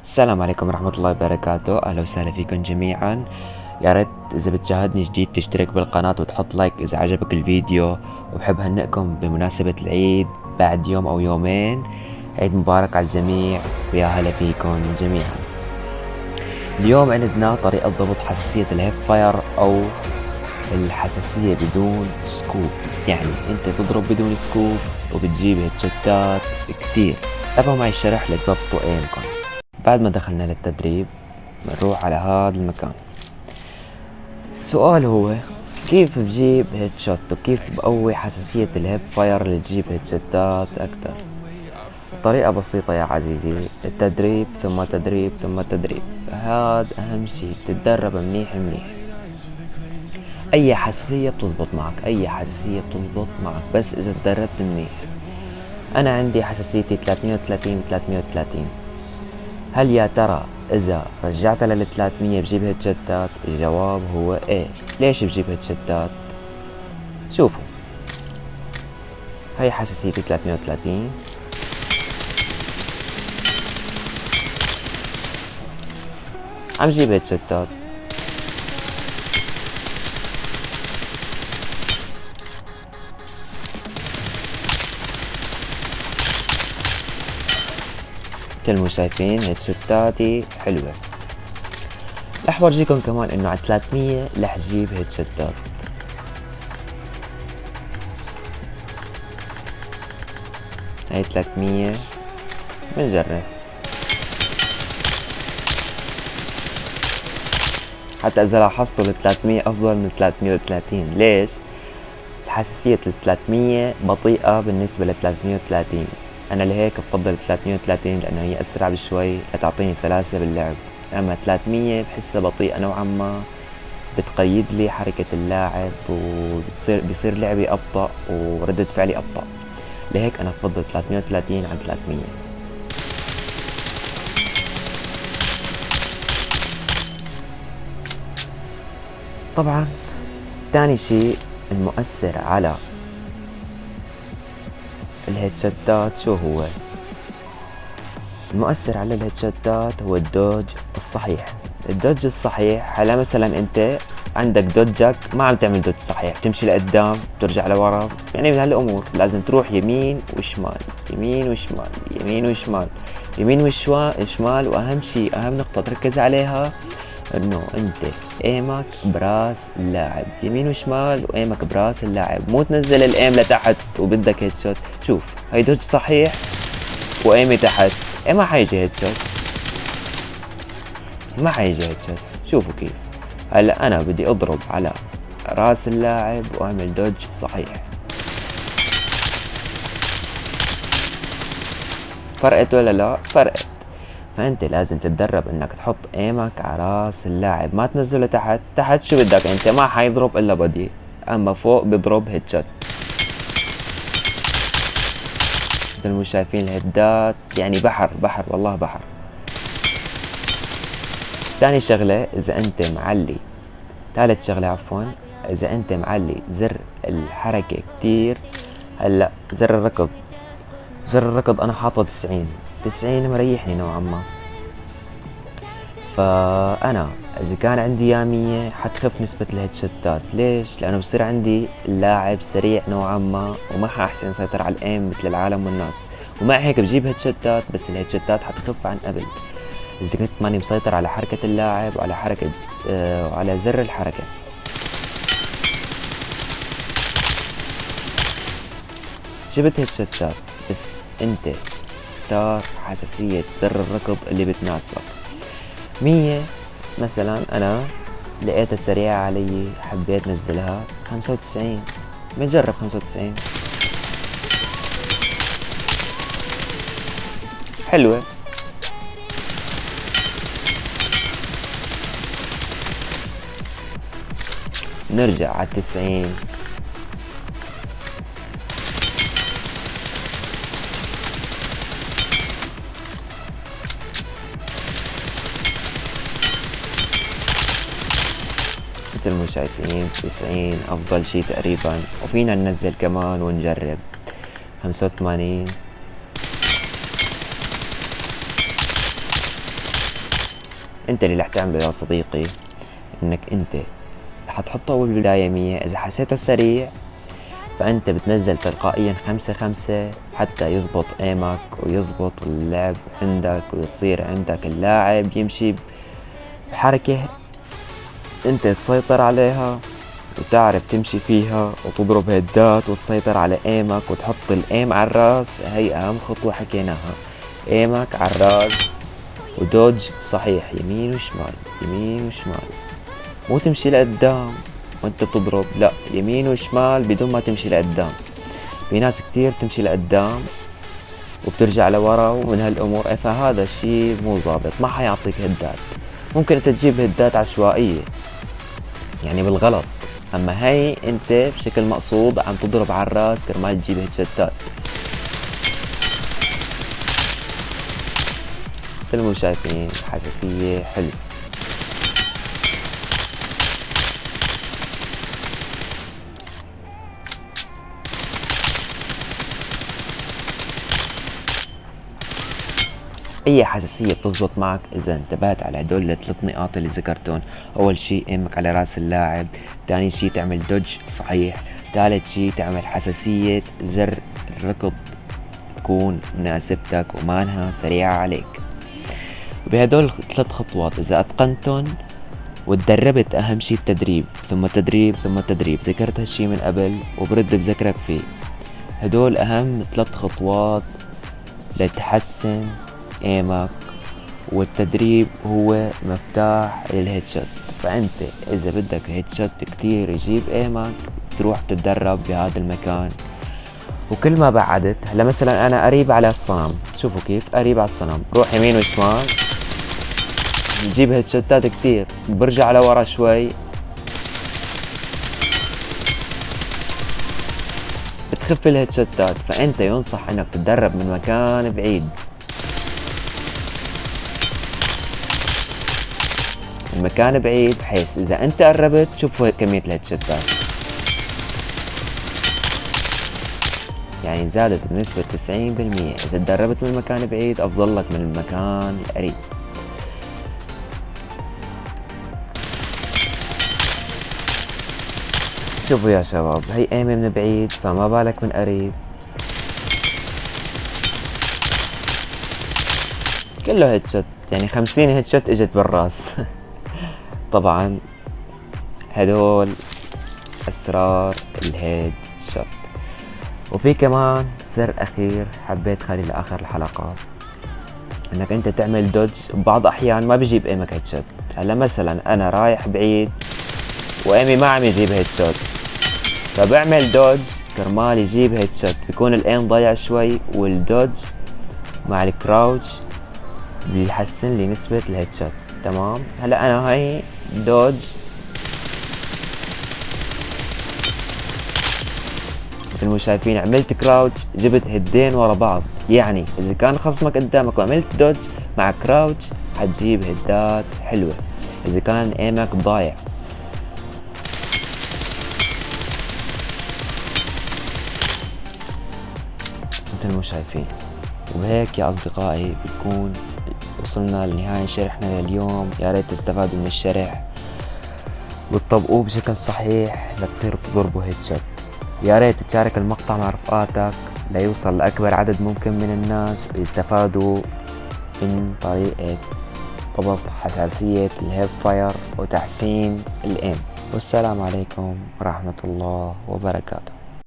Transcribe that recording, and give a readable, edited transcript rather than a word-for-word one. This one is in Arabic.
السلام عليكم ورحمة الله وبركاته. أهلا وسهلا فيكم جميعا. يا ريت إذا بتشاهدني جديد تشترك بالقناة وتحط لايك إذا عجبك الفيديو، وبحب هنئكم بمناسبة العيد بعد يوم أو يومين. عيد مبارك على الجميع ويا هلا فيكم جميعا. اليوم عندنا طريقة ضبط حساسية الهيب فاير أو الحساسية بدون سكوب، يعني انت تضرب بدون سكوب وبتجيب هيدشوتات كتير. تابعوا معي الشرح لتظبطوا ايمكم. بعد ما دخلنا للتدريب بنروح على هذا المكان. السؤال هو كيف بجيب هيد شوت وكيف بقوي حساسية الهيب فاير اللي تجيب هيد شوتات اكتر. طريقة بسيطة يا عزيزي، التدريب ثم تدريب ثم تدريب. هذا اهم شي، تتدرب منيح منيح. اي حساسية بتزبط معك، اي حساسية بتزبط معك بس اذا تدربت منيح. انا عندي حساسيتي 330 330. هل يا ترى اذا رجعتها لل 300 بجيب هيدشوتات؟ الجواب هو ايه. ليش بجيب هيدشوتات؟ شوفوا، هاي حساسيتي 330، عم جيب هيدشوتات. مثل ما شايفين هيدشوتاتي حلوة. رح ورجيكم كمان انه على 300 رح جيب هيدشوتات. هاي 300 بنجرب، حتى اذا لاحظتوا ال 300 افضل من 330. ليش؟ حساسية ال 300 بطيئة بالنسبة ل 330. انا لهيك بفضل 330 لانها هي اسرع بشوي لتعطيني سلاسة باللعب. اما 300 بحسها بطيئة نوعا ما، بتقيد لي حركة اللاعب بيصير لعبي ابطأ وردة فعلي ابطأ. لهيك انا بفضل 330 عن 300. طبعا تاني شي المؤثر على الهيدشوتات شو هو؟ المؤثر على الهيدشوتات هو الدوج الصحيح. الدوج الصحيح، هلا مثلا انت عندك دوجك ما عم تعمل دوج صحيح، تمشي لقدام ترجع لورا، يعني من هالامور لازم تروح يمين وشمال يمين وشمال يمين وشمال يمين وشمال. واهم شي، اهم نقطة تركز عليها انه انت ايمك براس اللاعب يمين وشمال، وايمك براس اللاعب، مو تنزل الايم لتحت وبدك هيد شوت. شوف هاي دوج صحيح وايمي تحت، ما حيجي هيد شوت، ما حيجي هيد شوت. شوفوا كيف. هلا انا بدي اضرب على راس اللاعب واعمل دوج صحيح. فرقت ولا لا؟ فرقت. فانت لازم تتدرب انك تحط ايمك على راس اللاعب، ما تنزله تحت. تحت شو بدك انت؟ ما حيضرب الا بدي، اما فوق بيضرب هيد شوت. مثل ما شايفين الهدات، يعني بحر بحر والله بحر. ثاني شغلة اذا انت معلي، ثالث شغلة عفوا، اذا انت معلي زر الحركة كتير. هلا زر الركض، زر الركض انا حاطه 90 مريحني نوعا ما. فانا اذا كان عندي يا 100 حتخف نسبة الهيدشوتات. ليش؟ لانه بصير عندي اللاعب سريع نوعا ما، وما حاحسن اسيطر على الايم مثل العالم والناس. ومع هيك بجيب هيدشوتات، بس الهيدشوتات حتخف عن قبل اذا كنت ماني مسيطر على حركة اللاعب وعلى حركة وعلى زر الحركة. جبت هيدشوتات، بس انت اختار حساسية زر الركض اللي بتناسبك. 100 مثلا انا لقيتها سريعة علي، حبيت نزلها 95. بنجرب 95 حلوة. نرجع على 90. مثل ما شايفين 90 افضل شي تقريبا، وفينا ننزل كمان ونجرب 85. انت اللي رح تعمله يا صديقي انك انت حتحطه بالبداية 100. اذا حسيته سريع فانت بتنزل تلقائيا 5 حتى يزبط ايمك ويزبط اللعب عندك، ويصير عندك اللاعب يمشي بحركة انت تسيطر عليها وتعرف تمشي فيها وتضرب هيدات وتسيطر على ايمك وتحط الايم على الراس. هي اهم خطوة حكيناها، ايمك على الراس ودوج صحيح يمين وشمال يمين وشمال، مو تمشي لقدام وانت بتضرب، لا يمين وشمال بدون ما تمشي لقدام. في ناس كتير تمشي لقدام وبترجع لورا ومن هالامور، فهذا الشي مو ضابط، ما حيعطيك هدات. ممكن انت تجيب هدات عشوائية يعني بالغلط، اما هي انت بشكل مقصود عم تضرب على الراس كرمال تجيب هيدشتات. مثل ما شايفين حساسية حلو. اي حساسية بتزبط معك اذا انتبهت على هدول ال3 نقاط اللي ذكرتهم. اول شي ايمك على راس اللاعب، ثاني شي تعمل دوج صحيح، ثالث شي تعمل حساسية زر الركض تكون مناسبتك ومانها سريعة عليك. بهدول 3 خطوات اذا اتقنتن وتدربت، اهم شي التدريب ثم تدريب ثم تدريب، ذكرت هالشي من قبل وبرد بذكرك فيه. هدول اهم 3 خطوات لتحسن ايمك، والتدريب هو مفتاح للهيدشوت. فانت اذا بدك هيدشوت كتير يجيب ايمك تروح تتدرب بهذا المكان. وكل ما بعدت، هلا مثلا انا قريب على الصنم، شوفوا كيف قريب على الصنم، روح يمين وشمال نجيب هيدشوتات كتير، برجع لورا شوي بتخف الهيدشوتات. فانت ينصح انك تتدرب من مكان بعيد، المكان بعيد، بحيث اذا انت قربت شوفوا كمية الهيدشوتات يعني زادت بنسبة 90%. اذا تدربت من مكان بعيد افضل لك من المكان القريب. شوفوا يا شباب، هي ايمة من بعيد فما بالك من قريب، كله هيدشوت يعني 50 هيدشوت اجت بالراس. طبعا هدول اسرار الهيد شوت. وفي كمان سر اخير حبيت خليه لاخر الحلقات، انك انت تعمل دوج. ببعض احيان ما بيجيب ايمك هيد شوت. هلا مثلا انا رايح بعيد وايمي ما عم يجيب هيد شوت، فبعمل دوج كرمال يجيب هيد شوت، بيكون الايم ضايع شوي، والدوج مع الكراوتش بيحسن لي نسبة الهيد شوت. تمام. هلا انا هاي دوج مثل ما شايفين، عملت كراوتش جبت هيدين ورا بعض، يعني اذا كان خصمك قدامك وعملت دوج مع كراوتش حتجيب هيدات حلوة اذا كان ايمك ضايع. مثل ما شايفين. وهيك يا اصدقائي بيكون وصلنا لنهاية شرحنا لليوم. يا ريت تستفادوا من الشرح وتطبقوه بشكل صحيح لتصيروا تضربوا هيد شوت. يا ريت تشارك المقطع مع رفقاتك ليوصل لأكبر عدد ممكن من الناس ويستفادوا من طريقة ضبط حساسية الهيب فاير وتحسين الإيم. والسلام عليكم ورحمة الله وبركاته.